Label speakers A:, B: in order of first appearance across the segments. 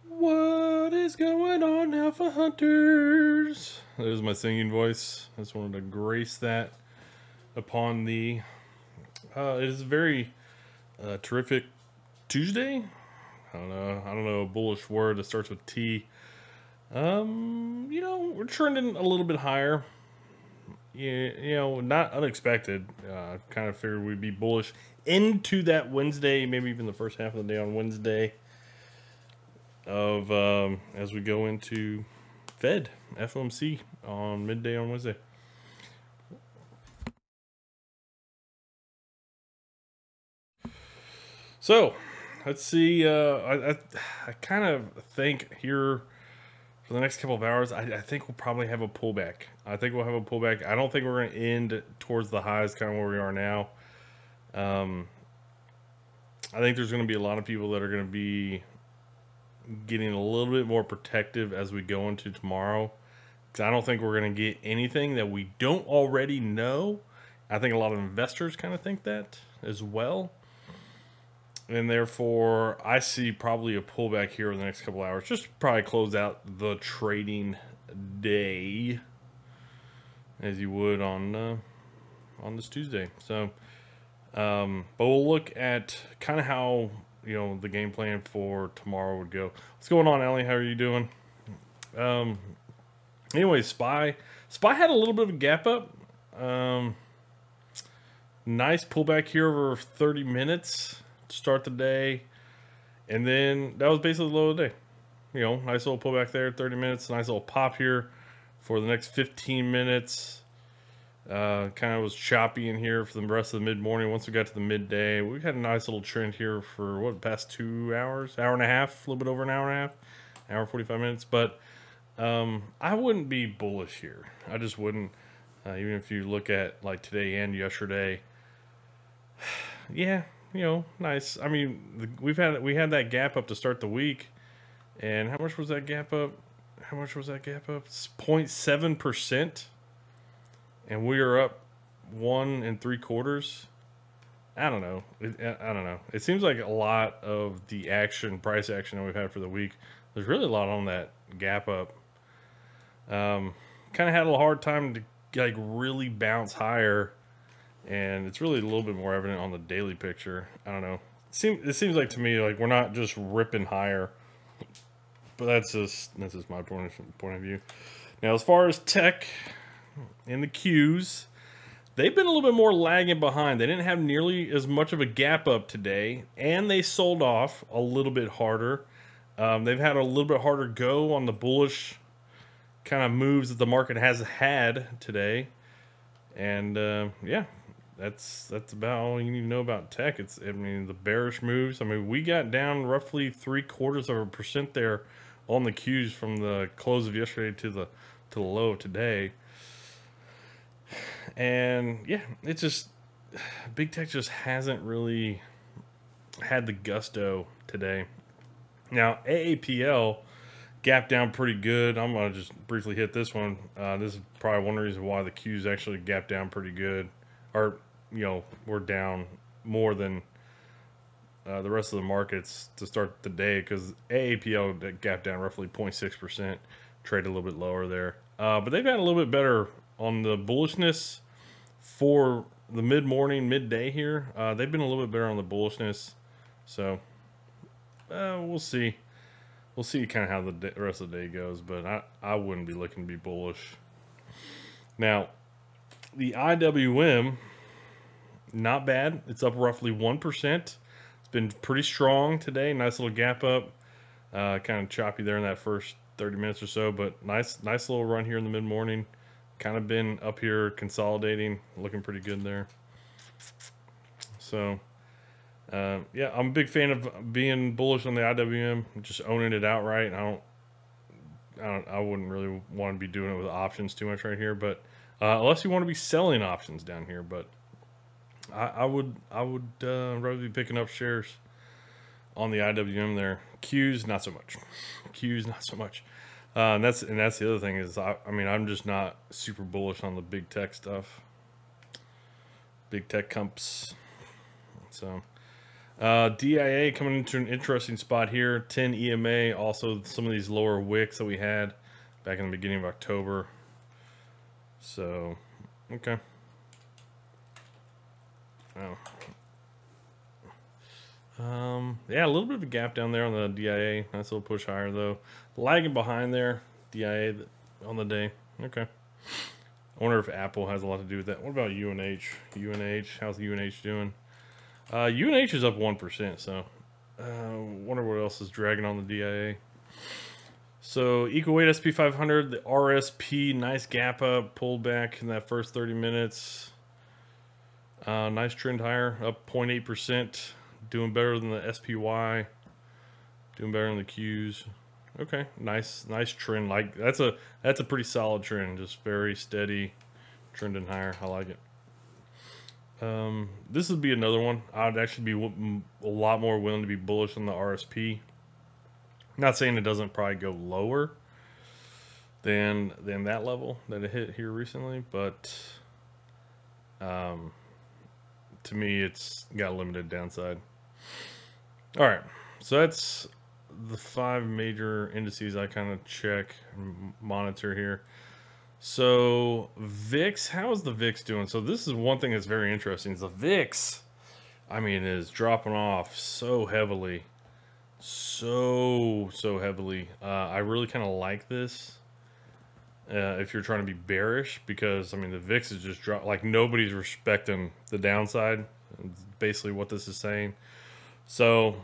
A: What is going on, Alpha Hunters? There's my singing voice. I just wanted to grace that upon the. It is a very terrific Tuesday. I don't know a bullish word that starts with T. We're trending a little bit higher. Not unexpected. Kind of figured we'd be bullish into that Wednesday, maybe even the first half of the day on Wednesday. As we go into Fed FOMC on midday on Wednesday. So let's see. I kind of think here for the next couple of hours, I think we'll probably have a pullback. I don't think we're going to end towards the highs, kind of where we are now. I think there's going to be a lot of people that are going to be getting a little bit more protective as we go into tomorrow, because I don't think we're going to get anything that we don't already know. I think a lot of investors kind of think that as well, and therefore I see probably a pullback here in the next couple hours, just to probably close out the trading day as you would on this Tuesday. So but we'll look at kind of how the game plan for tomorrow would go. What's going on, Ellie? How are you doing? Anyway, SPY had a little bit of a gap up. Nice pullback here over 30 minutes to start the day, and then that was basically the low of the day. Nice little pullback there, 30 minutes. Nice little pop here for the next 15 minutes. Kind of was choppy in here for the rest of the mid-morning. Once we got to the midday, we had a nice little trend here for the past 2 hours, hour and a half, a little bit over an hour and a half, hour 45 minutes. But I wouldn't be bullish here. I just wouldn't. Even if you look at like today and yesterday, yeah, nice. I mean, we had that gap up to start the week, and how much was that gap up? It's 0.7%. And we are up 1 3/4. I don't know. I don't know. It seems like a lot of the price action that we've had for the week, there's really a lot on that gap up. Kind of had a hard time to really bounce higher, and it's really a little bit more evident on the daily picture. I don't know. It seems like to me like we're not just ripping higher, but that's just my point of view. Now, as far as tech and the Qs, they've been a little bit more lagging behind. They didn't have nearly as much of a gap up today, and they sold off a little bit harder. They've had a little bit harder go on the bullish kind of moves that the market has had today. And yeah, that's about all you need to know about tech. The bearish moves. We got down roughly 0.75% there on the Qs from the close of yesterday to the low of today. And yeah, it's just big tech just hasn't really had the gusto today. Now, AAPL gapped down pretty good. I'm going to just briefly hit this one. This is probably one reason why the Qs actually gapped down pretty good. Or, we're down more than the rest of the markets to start the day, because AAPL gapped down roughly 0.6%, traded a little bit lower there. But they've got a little bit better on the bullishness for the mid-morning, midday here. They've been a little bit better on the bullishness. So we'll see. We'll see kind of how the rest of the day goes, but I wouldn't be looking to be bullish. Now, the IWM, not bad. It's up roughly 1%. It's been pretty strong today. Nice little gap up. Kind of choppy there in that first 30 minutes or so, but nice little run here in the mid-morning. Kind of been up here consolidating, looking pretty good there. So yeah, I'm a big fan of being bullish on the IWM, just owning it outright. I wouldn't really want to be doing it with options too much right here, but unless you want to be selling options down here. But I would rather be picking up shares on the IWM there. Qs not so much. And that's the other thing is I'm just not super bullish on the big tech stuff, big tech comps. So DIA coming into an interesting spot here. 10 EMA, also some of these lower wicks that we had back in the beginning of October. So, okay. Oh. Yeah, a little bit of a gap down there on the DIA. Nice little push higher though. Lagging behind there, DIA on the day. Okay. I wonder if Apple has a lot to do with that. What about UNH? UNH, how's UNH doing? UNH is up 1%, so wonder what else is dragging on the DIA. So equal weight SP 500, the RSP, nice gap up, pulled back in that first 30 minutes. Nice trend higher, up 0.8%, doing better than the SPY, doing better than the Qs. Okay, nice trend. Like that's a pretty solid trend, just very steady, trending higher. I like it. This would be another one. I'd actually be a lot more willing to be bullish on the RSP. Not saying it doesn't probably go lower than that level that it hit here recently, but to me, it's got limited downside. All right, so that's the 5 major indices I kind of check and monitor here. So VIX, how is the VIX doing? So this is one thing that's very interesting. Is the VIX, I mean, is dropping off so heavily, so heavily. I really kind of like this. If you're trying to be bearish, because I mean the VIX is just dropped, like nobody's respecting the downside. It's basically what this is saying. So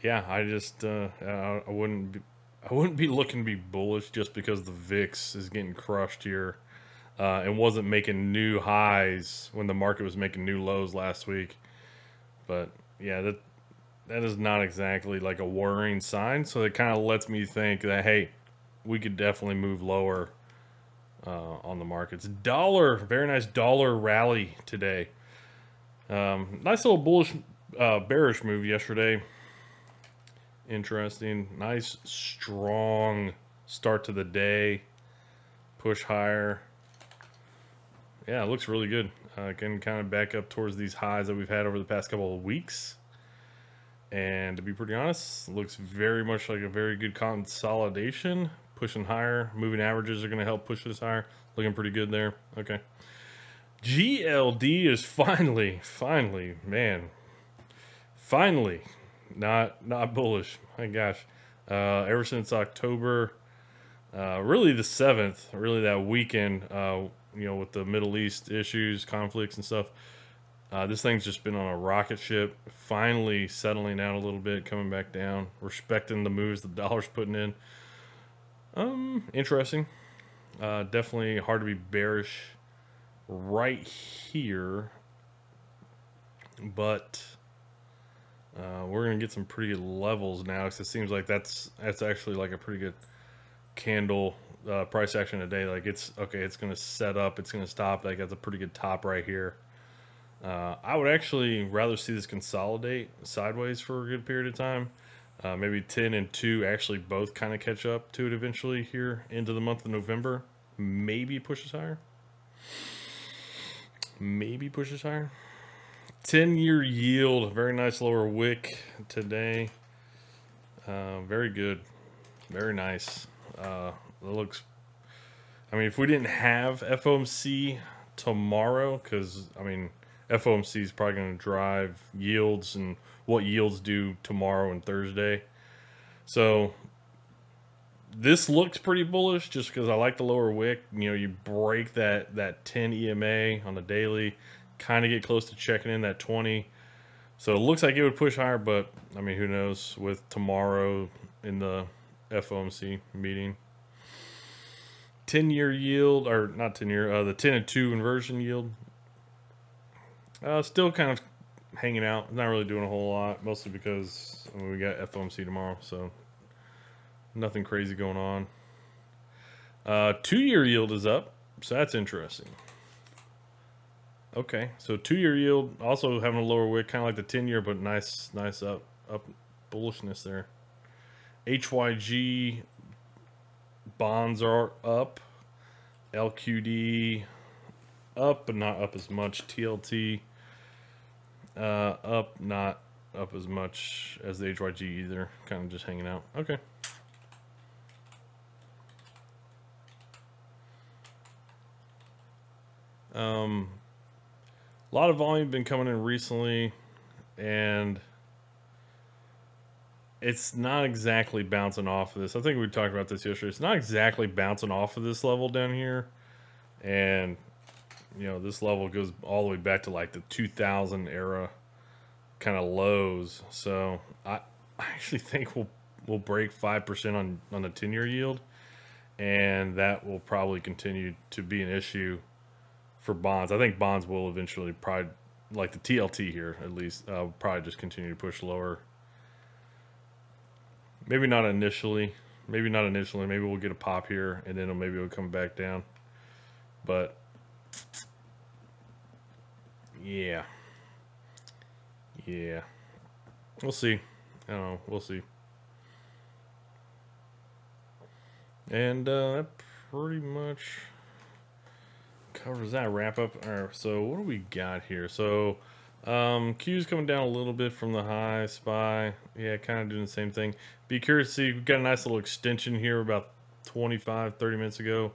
A: yeah, I just I wouldn't be looking to be bullish just because the VIX is getting crushed here and wasn't making new highs when the market was making new lows last week. But yeah, that is not exactly like a worrying sign. So it kind of lets me think that, hey, we could definitely move lower on the markets. Dollar, very nice dollar rally today. Nice little bullish, bearish move yesterday. Interesting. Nice, strong start to the day. Push higher. Yeah, it looks really good. Can kind of back up towards these highs that we've had over the past couple of weeks. And to be pretty honest, looks very much like a very good consolidation. Pushing higher. Moving averages are going to help push this higher. Looking pretty good there. Okay. GLD is finally, man. Finally. Not bullish. My gosh. Ever since October, really the 7th, really that weekend, you know, with the Middle East issues, conflicts and stuff, this thing's just been on a rocket ship, finally settling down a little bit, coming back down, respecting the moves the dollar's putting in. Interesting. Definitely hard to be bearish right here, but we're gonna get some pretty good levels now, because it seems like that's actually like a pretty good candle price action today. Like it's okay, it's gonna set up, it's gonna stop. Like that's a pretty good top right here. I would actually rather see this consolidate sideways for a good period of time. Maybe 10 and 2 actually both kind of catch up to it eventually here into the month of November. Maybe pushes higher. Maybe pushes higher. 10-year yield, very nice lower wick today. Very good. Very nice. It looks, I mean, if we didn't have FOMC tomorrow, because, I mean, FOMC is probably going to drive yields and what yields do tomorrow and Thursday. So this looks pretty bullish just because I like the lower wick. You know, you break that 10 EMA on the daily, kind of get close to checking in that 20. So it looks like it would push higher, but I mean, who knows with tomorrow in the FOMC meeting. 10-year yield, or not 10-year, the 10 and 2 inversion yield. Still kind of hanging out, not really doing a whole lot, mostly because I mean, we got FOMC tomorrow, so nothing crazy going on. 2-year yield is up, so that's interesting. Okay, so 2-year yield also having a lower wick, kind of like the 10-year, but nice up bullishness there. HYG bonds are up. LQD up, but not up as much. TLT Up, not up as much as the HYG either. Kind of just hanging out. Okay. A lot of volume been coming in recently, and it's not exactly bouncing off of this. I think we talked about this yesterday. It's not exactly bouncing off of this level down here. And, you know, this level goes all the way back to like the 2000 era kind of lows. So I actually think we'll break 5% on the 10-year yield. And that will probably continue to be an issue for bonds. I think bonds will eventually probably, like the TLT here at least, probably just continue to push lower. Maybe not initially. Maybe not initially. Maybe we'll get a pop here, and then maybe it'll come back down. But, yeah. Yeah. We'll see. I don't know. We'll see. And that pretty much covers that wrap up. All right, so what do we got here? So Q's coming down a little bit from the high. SPY, yeah, kind of doing the same thing. Be curious to see, we've got a nice little extension here about 25, 30 minutes ago,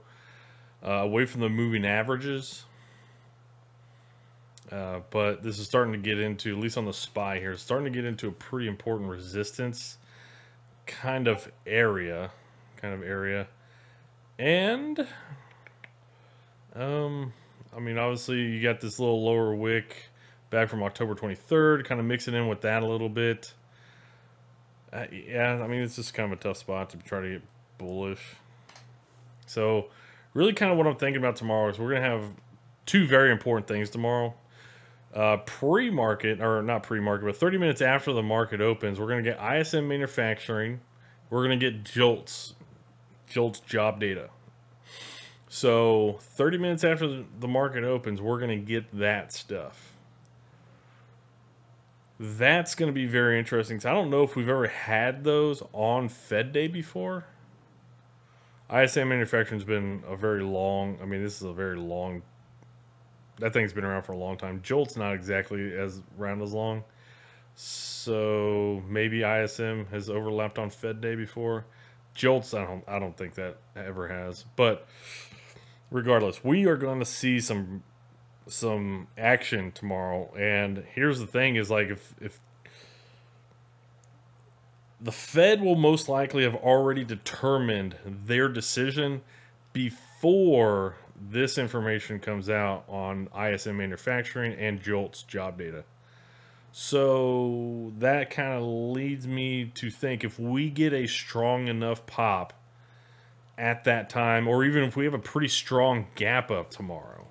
A: away from the moving averages. But this is starting to get into, at least on the SPY here, it's starting to get into a pretty important resistance kind of area. And I mean, obviously you got this little lower wick back from October 23rd, kind of mixing in with that a little bit. Yeah, I mean, it's just kind of a tough spot to try to get bullish. So really kind of what I'm thinking about tomorrow is we're going to have two very important things tomorrow. Pre-market, or not pre-market, but 30 minutes after the market opens, we're going to get ISM manufacturing. We're going to get JOLTS job data. So 30 minutes after the market opens, we're going to get that stuff. That's going to be very interesting. So I don't know if we've ever had those on Fed Day before. ISM manufacturing's been a very long, I mean, this is a very long, that thing's been around for a long time. JOLT's not exactly as around as long. So maybe ISM has overlapped on Fed Day before. JOLTS, I don't think that ever has. But regardless, we are going to see some action tomorrow. And here's the thing: is like if the Fed will most likely have already determined their decision before this information comes out on ISM manufacturing and JOLTS job data. So that kind of leads me to think if we get a strong enough pop at that time, or even if we have a pretty strong gap up tomorrow,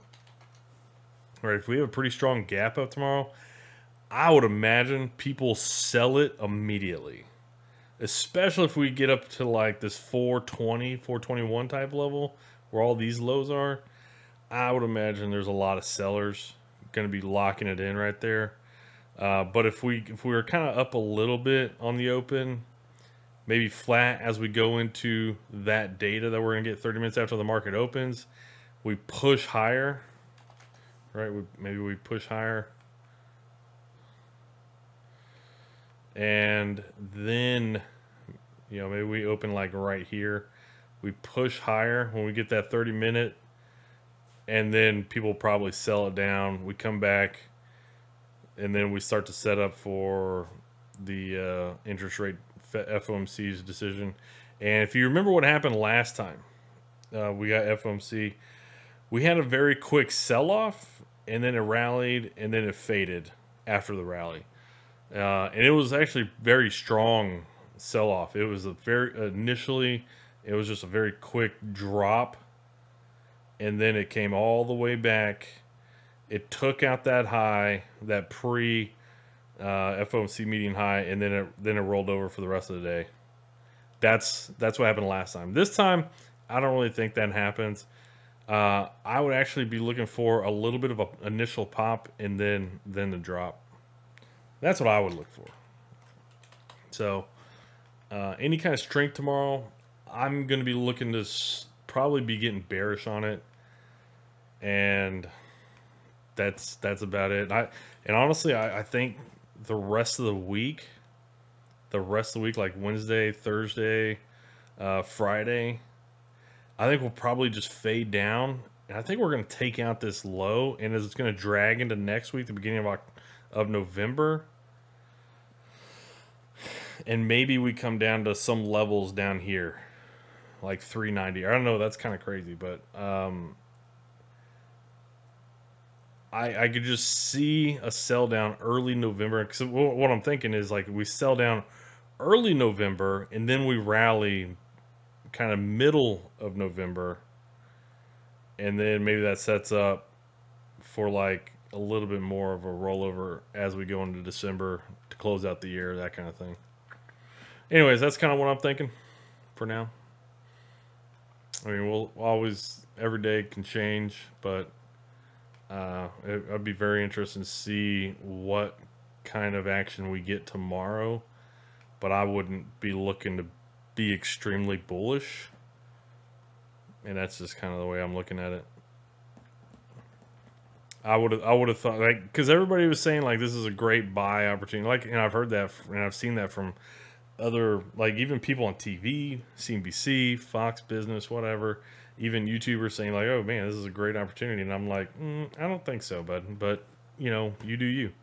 A: right? If we have a pretty strong gap up tomorrow, I would imagine people sell it immediately, especially if we get up to like this 420, 421 type level where all these lows are. I would imagine there's a lot of sellers going to be locking it in right there. But if we were kind of up a little bit on the open, maybe flat as we go into that data that we're going to get 30 minutes after the market opens, we push higher, right? Maybe we push higher. And then, you know, maybe we open like right here. We push higher when we get that 30-minute, and then people probably sell it down. We come back, and then we start to set up for the interest rate FOMC's decision. And if you remember what happened last time, we got FOMC, we had a very quick sell-off, and then it rallied, and then it faded after the rally. And it was actually very strong sell-off. It was initially, it was just a very quick drop, and then it came all the way back. It took out that high, that pre FOMC meeting high, and then it rolled over for the rest of the day. That's what happened last time. This time, I don't really think that happens. I would actually be looking for a little bit of an initial pop and then the drop. That's what I would look for. So, any kind of strength tomorrow, I'm going to be looking to probably be getting bearish on it. And that's about it. And honestly, I think the rest of the week, like Wednesday, Thursday, Friday, I think we'll probably just fade down. And I think we're going to take out this low, and it's going to drag into next week, the beginning of November, and maybe we come down to some levels down here, like 390. I don't know. That's kind of crazy, but I could just see a sell down early November. Because what I'm thinking is like we sell down early November, and then we rally kind of middle of November, and then maybe that sets up for like a little bit more of a rollover as we go into December to close out the year, that kind of thing. Anyways, that's kind of what I'm thinking for now. I mean, we'll always, every day can change, but I'd be very interested to see what kind of action we get tomorrow. But I wouldn't be looking to be extremely bullish, and that's just kind of the way I'm looking at it. I would have thought, like, because everybody was saying like this is a great buy opportunity, like, and I've heard that and I've seen that from other, like, even people on TV, CNBC, Fox Business, whatever, even YouTubers saying like, oh man, this is a great opportunity, and I'm like, I don't think so, bud. But you know, you do you.